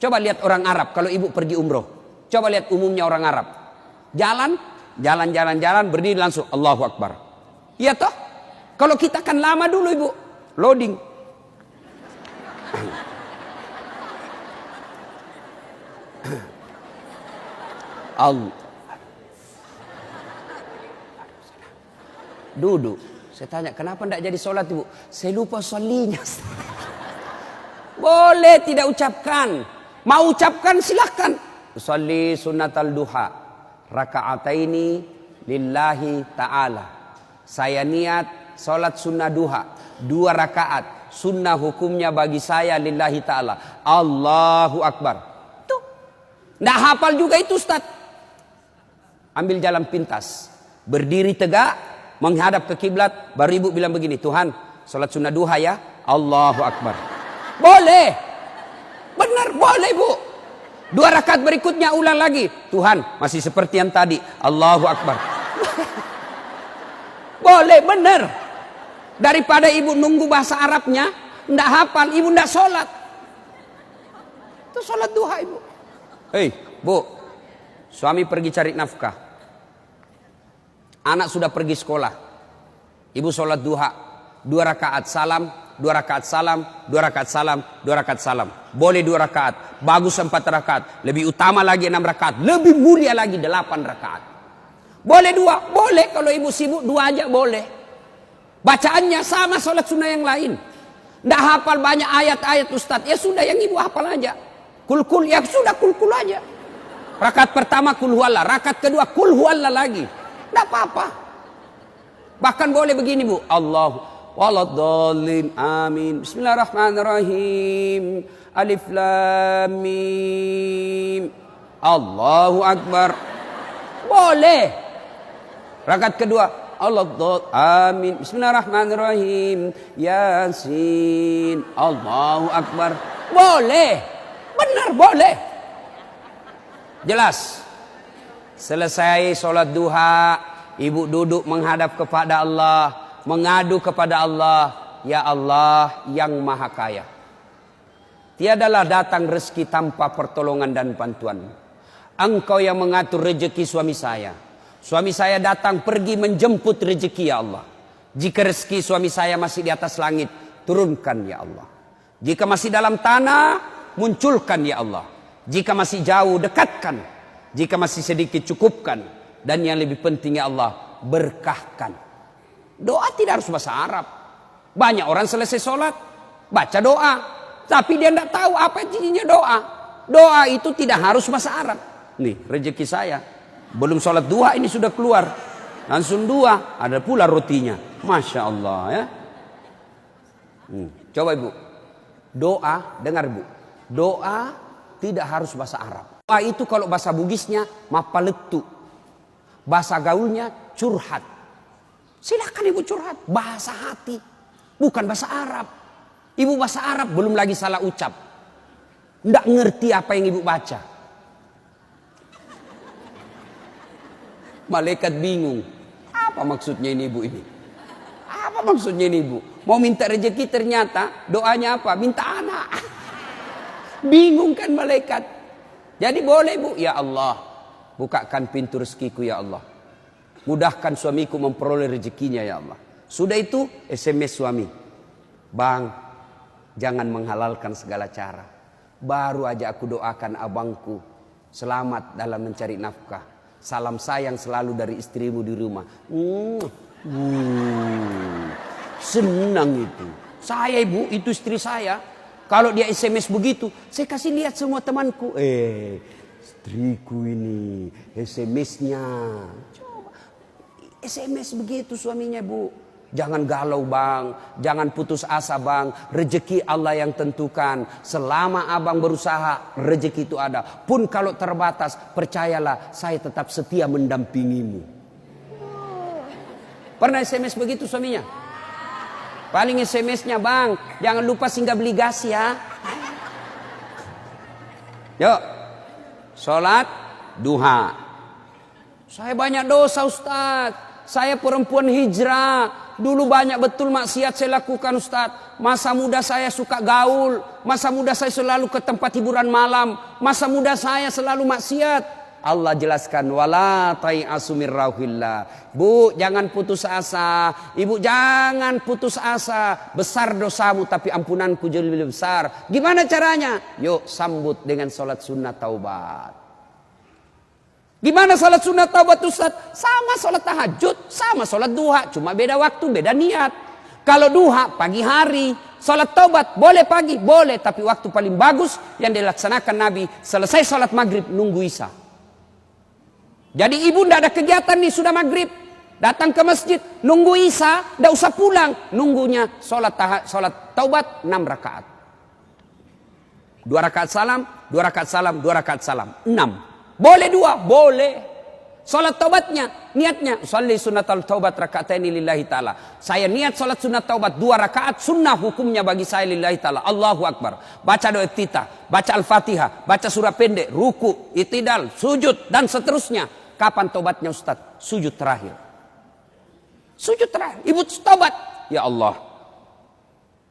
Coba lihat orang Arab kalau ibu pergi umroh. Coba lihat umumnya orang Arab. Jalan, berdiri langsung Allahu Akbar. Iya toh? Kalau kita kan lama dulu ibu. Loading. Allah. Duduk. Saya tanya, kenapa tidak jadi sholat ibu? Saya lupa sholinya. Boleh tidak ucapkan. Mau ucapkan silahkan. Sholli sunnatal duha. Raka'ataini lillahi ta'ala. Saya niat sholat sunnah duha. 2 rakaat. Sunnah hukumnya bagi saya lillahi ta'ala. Allahu Akbar. Tuh. Nggak hafal juga itu Ustaz. Ambil jalan pintas. Berdiri tegak. Menghadap ke kiblat, baru ibu bilang begini, Tuhan, sholat sunnah duha ya, Allahu Akbar. Boleh, benar boleh bu. 2 rakaat berikutnya ulang lagi, Tuhan, masih seperti yang tadi, Allahu Akbar. Boleh, benar. Daripada ibu nunggu bahasa Arabnya, ndak hafal, ibu ndak sholat. Itu sholat duha ibu. Hei, bu, suami pergi cari nafkah. Anak sudah pergi sekolah. Ibu sholat duha. 2 rakaat salam, 2 rakaat salam, 2 rakaat salam, 2 rakaat salam. Boleh 2 rakaat. Bagus 4 rakaat. Lebih utama lagi 6 rakaat. Lebih mulia lagi 8 rakaat. Boleh 2? Boleh. Kalau ibu sibuk 2 aja boleh. Bacaannya sama sholat sunnah yang lain. Nggak hafal banyak ayat-ayat Ustadz. Ya sudah yang ibu hafal aja. Kul-kul ya sudah kul-kul aja. Rakaat pertama kul huwallah. Rakaat kedua kul huwallah lagi. Tidak apa-apa. Bahkan boleh begini bu. Allahu waladhdallin amin. Bismillahirrahmanirrahim. Alif lam mim. Allahu Akbar. Boleh. Rakaat kedua. Waladhdallin amin. Bismillahirrahmanirrahim. Yasin. Allahu Akbar. Boleh. Benar boleh. Jelas. Selesai sholat duha, ibu duduk menghadap kepada Allah, mengadu kepada Allah, ya Allah yang maha kaya. Tiadalah datang rezeki tanpa pertolongan dan bantuan. Engkau yang mengatur rezeki suami saya. Suami saya datang pergi menjemput rezeki ya Allah. Jika rezeki suami saya masih di atas langit, turunkan ya Allah. Jika masih dalam tanah, munculkan ya Allah. Jika masih jauh, dekatkan. Jika masih sedikit, cukupkan. Dan yang lebih penting ya Allah, berkahkan. Doa tidak harus bahasa Arab. Banyak orang selesai sholat, baca doa. Tapi dia tidak tahu apa intinya doa. Doa itu tidak harus bahasa Arab. Nih, rezeki saya. Belum sholat duha ini sudah keluar. Langsung 2, ada pula rotinya. Masya Allah ya. Coba ibu. Doa, dengar bu. Doa tidak harus bahasa Arab. Doa itu kalau bahasa Bugisnya mapaletu. Bahasa gaulnya curhat. Silakan ibu curhat. Bahasa hati. Bukan bahasa Arab. Ibu bahasa Arab belum lagi salah ucap. Tidak ngerti apa yang ibu baca. Malaikat bingung. Apa maksudnya ini ibu ini? Apa maksudnya ini ibu? Mau minta rezeki ternyata doanya apa? Minta anak. Bingung kan malaikat. Jadi boleh bu, ya Allah, bukakan pintu rezekiku ya Allah. Mudahkan suamiku memperoleh rezekinya ya Allah. Sudah itu SMS suami. Bang, jangan menghalalkan segala cara. Baru aja aku doakan abangku selamat dalam mencari nafkah. Salam sayang selalu dari istrimu di rumah. Senang itu. Saya ibu, itu istri saya. Kalau dia SMS begitu, saya kasih lihat semua temanku. Istriku ini SMS-nya. Coba. SMS begitu suaminya bu. Jangan galau bang. Jangan putus asa bang. Rezeki Allah yang tentukan. Selama abang berusaha, rezeki itu ada. Pun kalau terbatas, percayalah saya tetap setia mendampingimu. Pernah SMS begitu suaminya? Paling SMS-nya bang, jangan lupa singgah beli gas ya. Yuk, sholat duha. Saya banyak dosa Ustaz. Saya perempuan hijrah. Dulu banyak betul maksiat saya lakukan Ustaz. Masa muda saya suka gaul. Masa muda saya selalu ke tempat hiburan malam. Masa muda saya selalu maksiat. Allah jelaskan, wala tai'asu mir rauhillah. Bu, jangan putus asa. Ibu jangan putus asa. Besar dosamu tapi ampunanku jauh lebih besar. Gimana caranya? Yuk sambut dengan sholat sunnah taubat. Gimana sholat sunnah taubat Ustaz? Sama sholat tahajud, sama sholat duha. Cuma beda waktu, beda niat. Kalau duha pagi hari, sholat taubat boleh pagi, boleh. Tapi waktu paling bagus yang dilaksanakan Nabi, selesai sholat maghrib nunggu isya. Jadi ibu tidak ada kegiatan nih, sudah maghrib, datang ke masjid, nunggu isya, tidak usah pulang, nunggunya sholat taubat 6 rakaat. 2 rakaat salam, 2 rakaat salam, 2 rakaat salam, 6. Boleh 2, boleh. Sholat taubatnya, niatnya, usalli sunnatal taubat raka'ataini lillahi ta'ala. Saya niat sholat sunat taubat 2 rakaat, sunnah hukumnya bagi saya lillahi ta'ala. Allahu Akbar. Baca doa iftitah, baca Al-Fatihah, baca surah pendek, ruku, itidal, sujud, dan seterusnya. Kapan tobatnya Ustaz? Sujud terakhir. Sujud terakhir. Ibu tobat. Ya Allah.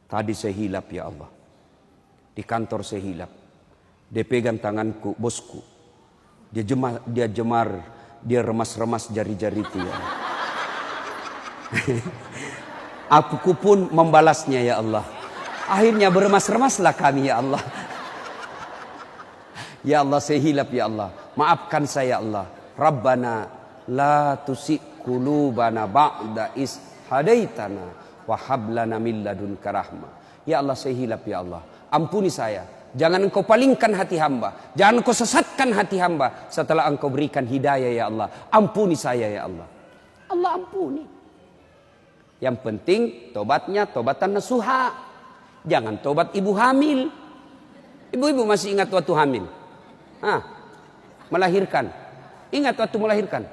Tadi saya hilap ya Allah. Di kantor saya hilap. Dia pegang tanganku, bosku. Dia jemar, dia remas-remas jari-jari itu ya. Aku pun membalasnya ya Allah. Akhirnya beremas-remaslah kami ya Allah. Ya Allah saya hilap ya Allah. Maafkan saya ya Allah. Rabbana la tusik qulubana ba'da is hadaitana wa hab lana min ladunka rahmah. Ya Allah saya hilap ya Allah. Ampuni saya. Jangan engkau palingkan hati hamba. Jangan engkau sesatkan hati hamba setelah engkau berikan hidayah ya Allah. Ampuni saya ya Allah. Allah ampuni. Yang penting tobatnya tobatan nasuha. Jangan tobat ibu hamil. Ibu-ibu masih ingat waktu hamil? Melahirkan. Ingat waktu melahirkan?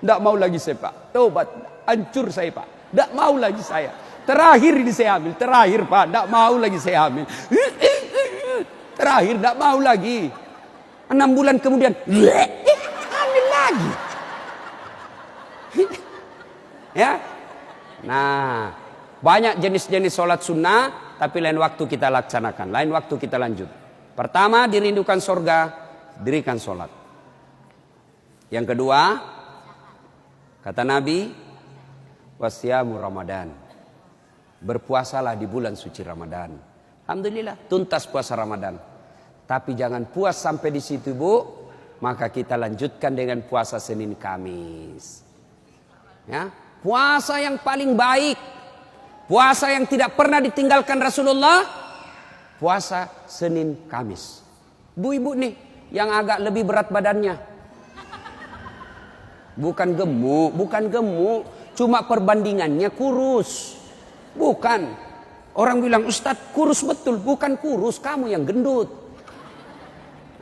Tidak mau lagi saya Pak. Tobat. Hancur saya Pak. Tidak mau lagi saya. Terakhir ini saya hamil. Terakhir Pak. Tidak mau lagi saya hamil. Terakhir tidak mau lagi. 6 bulan kemudian. Hamil lagi. Ya. Nah. Banyak jenis-jenis sholat sunnah. Tapi lain waktu kita laksanakan. Lain waktu kita lanjut. Pertama dirindukan surga. Dirikan sholat. Yang kedua, kata Nabi, wasyamu Ramadan. Berpuasalah di bulan suci Ramadan. Alhamdulillah, tuntas puasa Ramadan. Tapi jangan puas sampai di situ Bu. Maka kita lanjutkan dengan puasa Senin Kamis. Ya, puasa yang paling baik. Puasa yang tidak pernah ditinggalkan Rasulullah. Puasa Senin Kamis. Bu ibu nih. Yang agak lebih berat badannya. Bukan gemuk. Cuma perbandingannya kurus. Bukan. Orang bilang, Ustadz kurus betul. Bukan kurus, kamu yang gendut.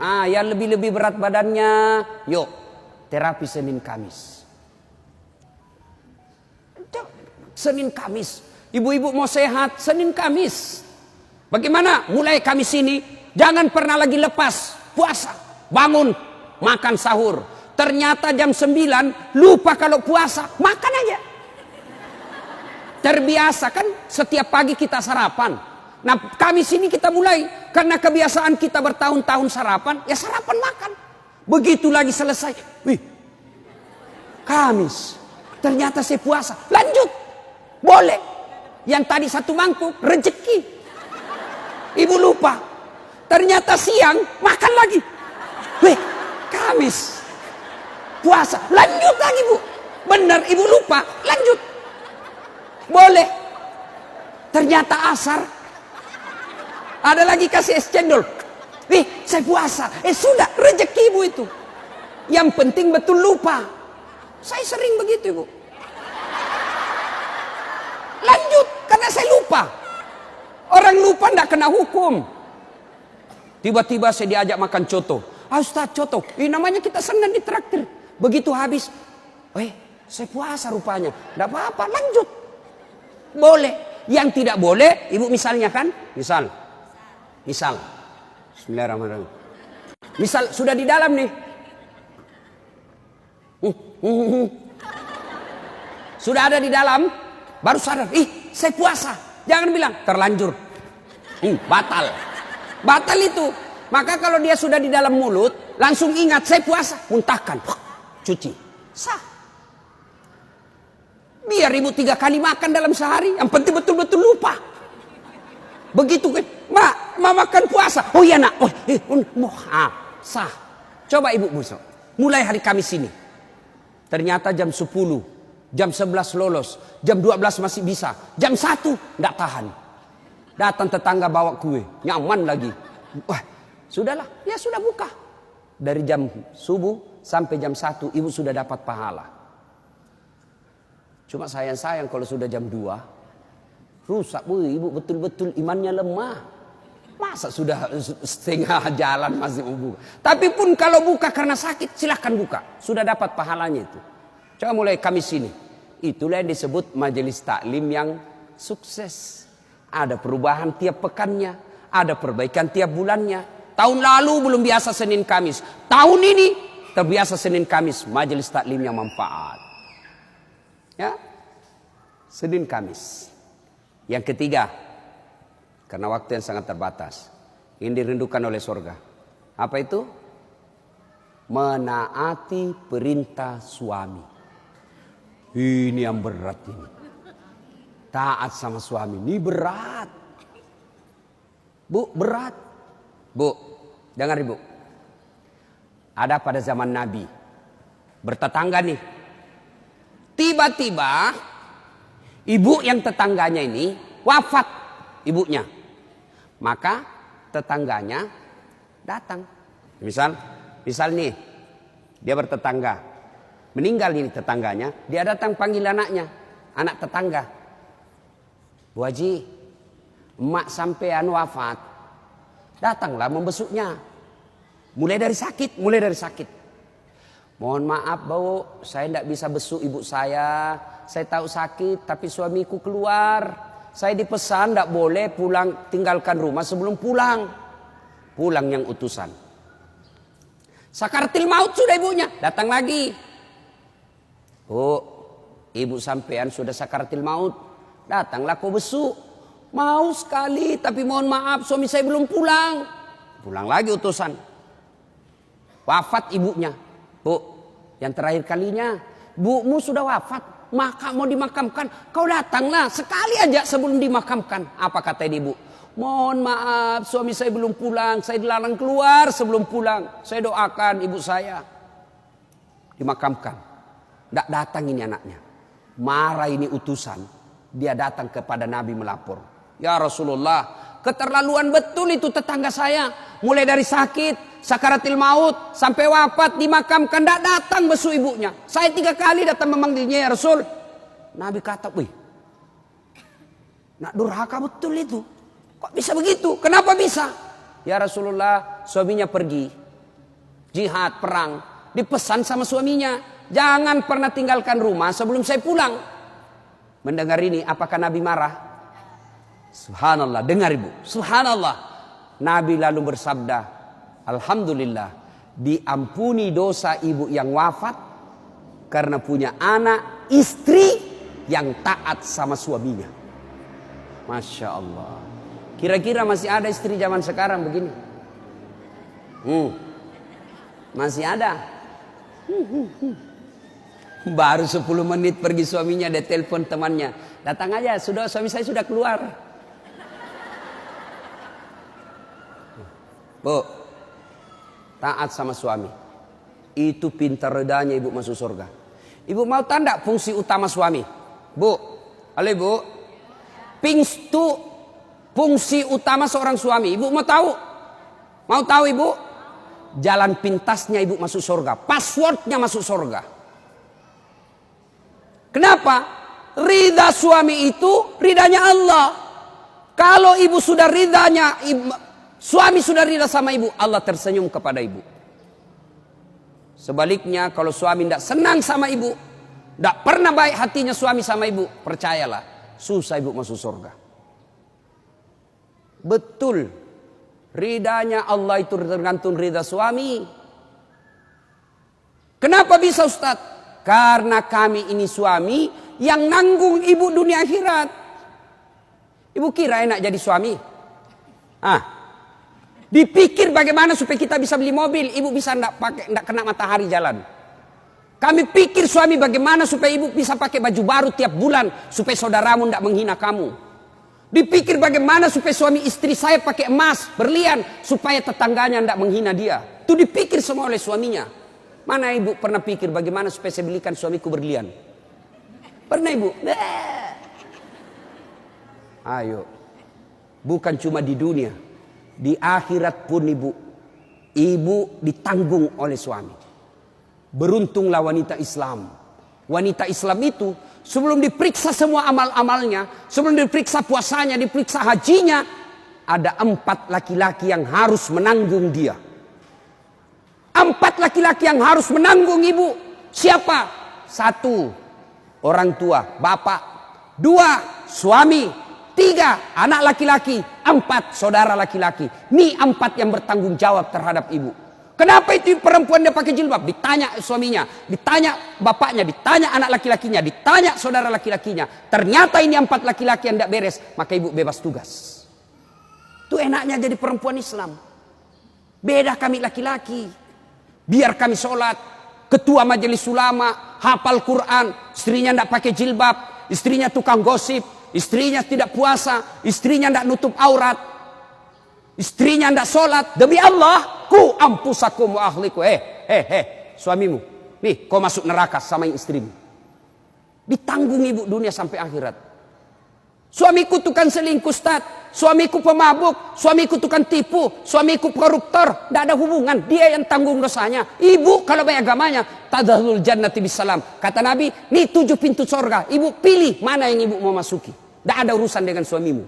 Yang lebih berat badannya. Yuk, terapi Senin Kamis. Senin Kamis. Ibu-ibu mau sehat, Senin Kamis. Bagaimana? Mulai Kamis ini, jangan pernah lagi lepas puasa. Bangun, makan sahur. Ternyata jam 9 lupa kalau puasa, makan aja. Terbiasa kan setiap pagi kita sarapan. Nah Kamis ini kita mulai. Karena kebiasaan kita bertahun-tahun sarapan, ya sarapan makan. Begitu lagi selesai. Wih, Kamis. Ternyata saya puasa. Lanjut. Boleh. Yang tadi 1 mangkuk, rezeki. Ibu lupa. Ternyata siang, makan lagi. Wih, Kamis. Puasa. Lanjut lagi Bu. Benar ibu lupa. Lanjut. Boleh. Ternyata asar. Ada lagi kasih es cendol. Wih, saya puasa. Sudah. Rezeki ibu itu. Yang penting betul lupa. Saya sering begitu Bu. Lanjut. Karena saya lupa. Orang lupa tidak kena hukum. Tiba-tiba saya diajak makan coto. Ustaz coto, namanya kita senang ditraktir. Begitu habis, saya puasa rupanya. Tidak apa-apa, lanjut. Boleh. Yang tidak boleh, ibu misalnya kan? Misal. Bismillahirrahmanirrahim. Misal sudah di dalam nih. sudah ada di dalam, baru sadar, saya puasa. Jangan bilang terlanjur, batal. Batal itu. Maka kalau dia sudah di dalam mulut, langsung ingat saya puasa, muntahkan, cuci, sah. Biar ibu 3 kali makan dalam sehari, yang penting betul-betul lupa. Begitu kan, ma makan puasa. Oh iya nak, sah. Coba ibu besok, mulai hari Kamis ini. Ternyata jam 10, jam 11 lolos, jam 12 masih bisa, jam 1 enggak tahan. Datang tetangga bawa kue, nyaman lagi. Wah, sudahlah, ya sudah buka. Dari jam subuh sampai jam 1 ibu sudah dapat pahala. Cuma sayang kalau sudah jam 2 rusak, bu, ibu betul-betul imannya lemah. Masa sudah setengah jalan masih mau buka. Tapi pun kalau buka karena sakit, silahkan buka. Sudah dapat pahalanya itu. Coba mulai Kamis ini. Itulah yang disebut majelis taklim yang sukses. Ada perubahan tiap pekannya. Ada perbaikan tiap bulannya. Tahun lalu belum biasa Senin Kamis. Tahun ini terbiasa Senin Kamis. Majelis taklim yang manfaat. Ya, Senin Kamis. Yang ketiga, karena waktu yang sangat terbatas, ini dirindukan oleh surga. Apa itu? Menaati perintah suami. Ini yang berat ini. Taat sama suami ini berat. Bu, berat. Bu, dengar ibu. Ada pada zaman Nabi, bertetangga nih. Tiba-tiba ibu yang tetangganya ini wafat, ibunya. Maka tetangganya datang. Misal nih, dia bertetangga. Meninggal ini tetangganya, dia datang panggil anaknya, anak tetangga. Bu Haji, emak sampean wafat. Datanglah membesuknya. Mulai dari sakit. Mohon maaf Bu, saya tidak bisa besuk ibu saya. Saya tahu sakit, tapi suamiku keluar. Saya dipesan tidak boleh pulang, tinggalkan rumah sebelum pulang. Pulang yang utusan. Sakaratil maut sudah ibunya, datang lagi. Bu, ibu sampean sudah sakaratil maut. Datanglah kau besuk. Mau sekali, tapi mohon maaf suami saya belum pulang. Pulang lagi utusan. Wafat ibunya. Bu, yang terakhir kalinya, bumu sudah wafat, maka mau dimakamkan, kau datanglah sekali aja sebelum dimakamkan. Apa kata ibu? Mohon maaf, suami saya belum pulang, saya dilarang keluar sebelum pulang. Saya doakan ibu saya dimakamkan. Tidak datang ini anaknya. Marah ini utusan. Dia datang kepada Nabi melapor. Ya Rasulullah, keterlaluan betul itu tetangga saya. Mulai dari sakit, sakaratil maut, sampai wafat, dimakamkan, tidak datang besuk ibunya. Saya 3 kali datang memanggilnya, ya Rasul. Nabi kata, wih, nak durhaka betul itu. Kok bisa begitu? Kenapa bisa? Ya Rasulullah, suaminya pergi jihad, perang, dipesan sama suaminya, jangan pernah tinggalkan rumah sebelum saya pulang. Mendengar ini, apakah Nabi marah? Subhanallah, dengar ibu. Subhanallah. Nabi lalu bersabda, alhamdulillah, diampuni dosa ibu yang wafat karena punya anak, istri yang taat sama suaminya. Masya Allah. Kira-kira masih ada istri zaman sekarang begini? Masih ada. Baru 10 menit pergi suaminya, dia telepon temannya. Datang aja, suami saya sudah keluar. Bu, taat sama suami. Itu pintar redanya ibu masuk surga. Ibu mau tanda fungsi utama suami? Bu, halo ibu. Fungsi utama seorang suami. Ibu mau tahu? Mau tahu ibu? Jalan pintasnya ibu masuk surga. Passwordnya masuk surga. Kenapa? Ridha suami itu ridhanya Allah. Kalau ibu sudah ridhanya, suami sudah ridha sama ibu, Allah tersenyum kepada ibu. Sebaliknya kalau suami tidak senang sama ibu, tidak pernah baik hatinya suami sama ibu, percayalah, susah ibu masuk surga. Betul, ridhanya Allah itu tergantung ridha suami. Kenapa bisa Ustaz? Karena kami ini suami yang nanggung ibu dunia akhirat. Ibu kira enak jadi suami? Dipikir bagaimana supaya kita bisa beli mobil, ibu bisa ndak kena matahari jalan. Kami pikir suami bagaimana supaya ibu bisa pakai baju baru tiap bulan supaya saudaramu ndak menghina kamu. Dipikir bagaimana supaya suami istri saya pakai emas, berlian supaya tetangganya ndak menghina dia. Itu dipikir semua oleh suaminya. Mana ibu pernah pikir bagaimana supaya saya belikan suamiku berlian? Pernah ibu? Ayo. Bukan cuma di dunia, di akhirat pun ibu ditanggung oleh suami. Beruntunglah wanita Islam. Wanita Islam itu sebelum diperiksa semua amal-amalnya, sebelum diperiksa puasanya, diperiksa hajinya, ada 4 laki-laki yang harus menanggung dia. 4 laki-laki yang harus menanggung ibu. Siapa? 1, orang tua, bapak. 2, suami. 3, anak laki-laki. 4, saudara laki-laki. Ini 4 yang bertanggung jawab terhadap ibu. Kenapa itu perempuan dia pakai jilbab? Ditanya suaminya, ditanya bapaknya, ditanya anak laki-lakinya, ditanya saudara laki-lakinya. Ternyata ini 4 laki-laki yang tidak beres, maka ibu bebas tugas. Itu enaknya jadi perempuan Islam. Beda kami laki-laki. Biar kami sholat, ketua majelis ulama, hafal Quran, istrinya tidak pakai jilbab, istrinya tukang gosip, istrinya tidak puasa, istrinya tidak nutup aurat, istrinya tidak sholat. Demi Allah, ku ampusakum wa ahliku. Suamimu, nih kau masuk neraka sama istrimu. Ditanggung ibu dunia sampai akhirat. Suamiku tukang selingkuh, Ustaz. Suamiku pemabuk, suamiku tukang tipu, suamiku koruptor. Tidak ada hubungan, dia yang tanggung dosanya. Ibu kalau baik agamanya, tadkhulul jannati bisalam. Kata Nabi, nih 7 pintu surga. Ibu pilih mana yang ibu mau masuki. Tidak ada urusan dengan suamimu.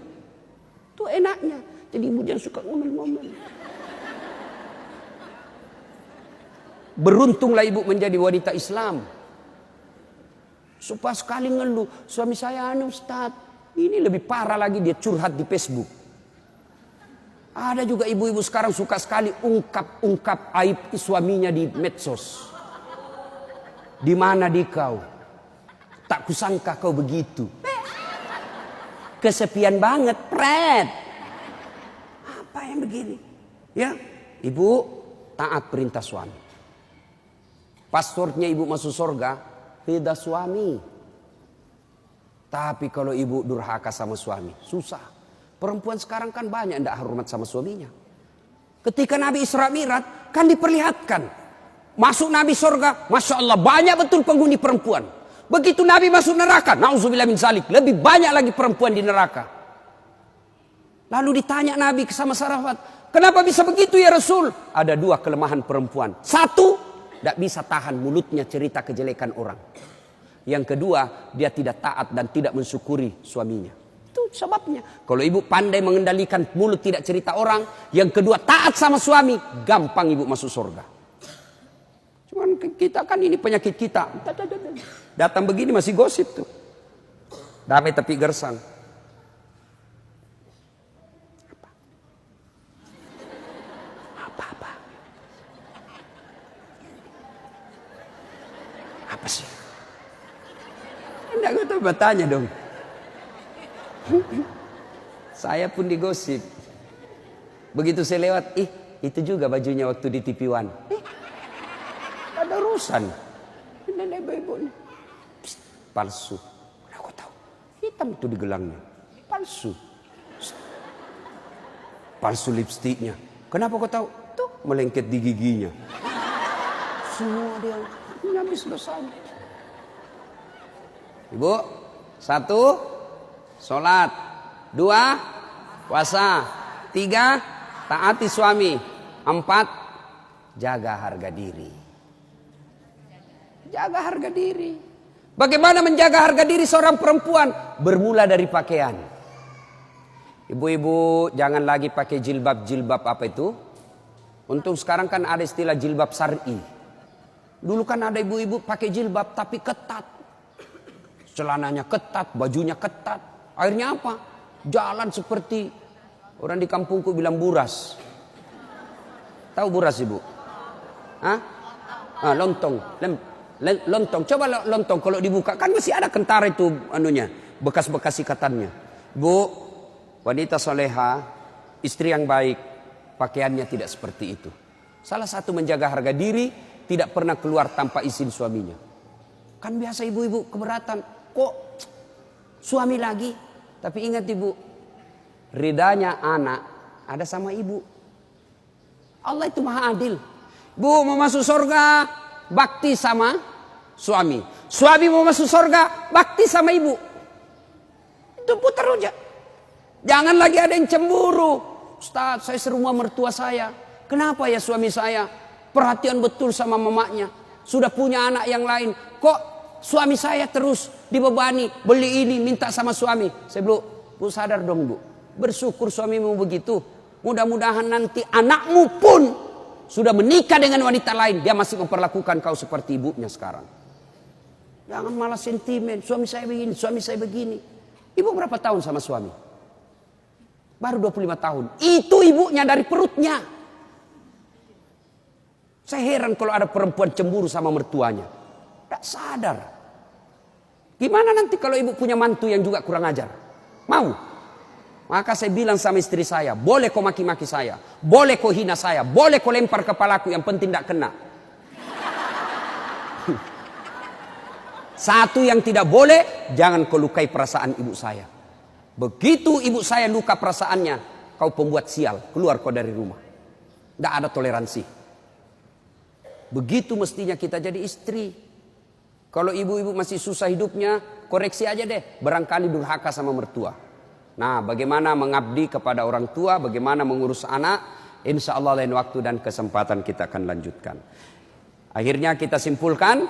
Itu enaknya. Jadi ibu jangan suka ngomel-ngomel. Beruntunglah ibu menjadi wanita Islam. Supaya sekali ngeluh, suami saya Ustaz. Ini lebih parah lagi, dia curhat di Facebook. Ada juga ibu-ibu sekarang suka sekali ungkap aib suaminya di medsos. Di mana di kau? Tak kusangka kau begitu. Kesepian banget, pret. Apa yang begini? Ya, ibu taat perintah suami. Passwordnya ibu masuk surga, ridha suami. Tapi kalau ibu durhaka sama suami, susah. Perempuan sekarang kan banyak tidak hormat sama suaminya. Ketika Nabi Isra Mi'raj kan diperlihatkan. Masuk Nabi surga, Masya Allah banyak betul penghuni perempuan. Begitu Nabi masuk neraka, na'udzubillah min zalik, lebih banyak lagi perempuan di neraka. Lalu ditanya Nabi sama sahabat, kenapa bisa begitu ya Rasul? Ada 2 kelemahan perempuan. 1, tidak bisa tahan mulutnya cerita kejelekan orang. Yang kedua, dia tidak taat dan tidak mensyukuri suaminya. Itu sebabnya. Kalau ibu pandai mengendalikan mulut tidak cerita orang. Yang kedua, taat sama suami. Gampang ibu masuk surga. Cuman kita kan ini penyakit kita. Datang begini masih gosip tuh. Damai tapi gersang. Apa? Apa sih? Tidak, gue tuh bertanya dong. Saya pun digosip. Begitu saya lewat, itu juga bajunya waktu di TV One. Ada urusan. Nenek ibu nih. Palsu. Aku tahu. Hitam itu di gelangnya. Palsu. Palsu lipstiknya. Kenapa kau tahu? Tuh melengket di giginya. Semua dia habis dosanya. Ibu, 1, sholat. 2, puasa. 3, taati suami. 4, jaga harga diri. Jaga harga diri. Bagaimana menjaga harga diri seorang perempuan? Bermula dari pakaian. Ibu-ibu jangan lagi pakai jilbab apa itu. Untuk sekarang kan ada istilah jilbab syar'i. Dulu kan ada ibu-ibu pakai jilbab tapi ketat. Celananya ketat, bajunya ketat. Akhirnya apa? Jalan seperti orang di kampungku bilang buras. Tahu buras ibu? Lontong. Lontong, coba lontong kalau dibuka kan masih ada kentara itu anunya, bekas-bekas ikatannya. Bu, wanita soleha, istri yang baik, pakaiannya tidak seperti itu. Salah satu menjaga harga diri, tidak pernah keluar tanpa izin suaminya. Kan biasa ibu-ibu keberatan, kok suami lagi? Tapi ingat ibu, ridanya anak ada sama ibu. Allah itu maha adil. Bu mau masuk surga, bakti sama suami. Suami mau masuk surga, bakti sama ibu. Itu putar aja. Jangan lagi ada yang cemburu. Ustaz, saya serumah mertua saya. Kenapa ya suami saya perhatian betul sama mamanya? Sudah punya anak yang lain. Kok suami saya terus dibebani, beli ini, minta sama suami. Saya bilang, bu sadar dong bu. Bersyukur suamimu begitu. Mudah-mudahan nanti anakmu pun sudah menikah dengan wanita lain. Dia masih memperlakukan kau seperti ibunya sekarang. Jangan malah sentimen. Suami saya begini, suami saya begini. Ibu berapa tahun sama suami? Baru 25 tahun. Itu ibunya dari perutnya. Saya heran kalau ada perempuan cemburu sama mertuanya. Tak sadar. Gimana nanti kalau ibu punya mantu yang juga kurang ajar? Mau? Maka saya bilang sama istri saya, boleh kau maki-maki saya, boleh kau hina saya, boleh kau lempar kepalaku, yang penting tidak kena. Satu yang tidak boleh, jangan kau lukai perasaan ibu saya. Begitu ibu saya luka perasaannya, kau pembuat sial, keluar kau dari rumah. Tidak ada toleransi. Begitu mestinya kita jadi istri. Kalau ibu-ibu masih susah hidupnya, koreksi aja deh, barangkali durhaka sama mertua. Nah, bagaimana mengabdi kepada orang tua, bagaimana mengurus anak, insya Allah lain waktu dan kesempatan kita akan lanjutkan. Akhirnya kita simpulkan,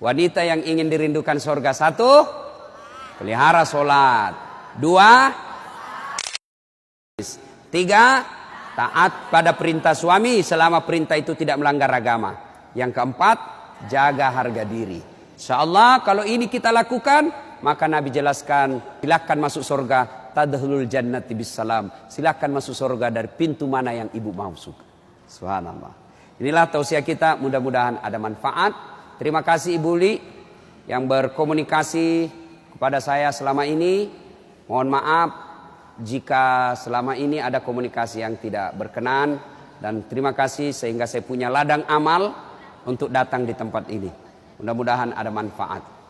wanita yang ingin dirindukan surga, 1, pelihara sholat. 2, 3, taat pada perintah suami selama perintah itu tidak melanggar agama. Yang keempat, jaga harga diri. Insya Allah kalau ini kita lakukan, maka Nabi jelaskan, silakan masuk surga, tadkhulul jannati bisalam. Silakan masuk surga dari pintu mana yang ibu mau suka. Subhanallah. Inilah tausiah kita, mudah-mudahan ada manfaat. Terima kasih Ibu Li yang berkomunikasi kepada saya selama ini. Mohon maaf jika selama ini ada komunikasi yang tidak berkenan, dan terima kasih sehingga saya punya ladang amal untuk datang di tempat ini. Mudah-mudahan ada manfaat.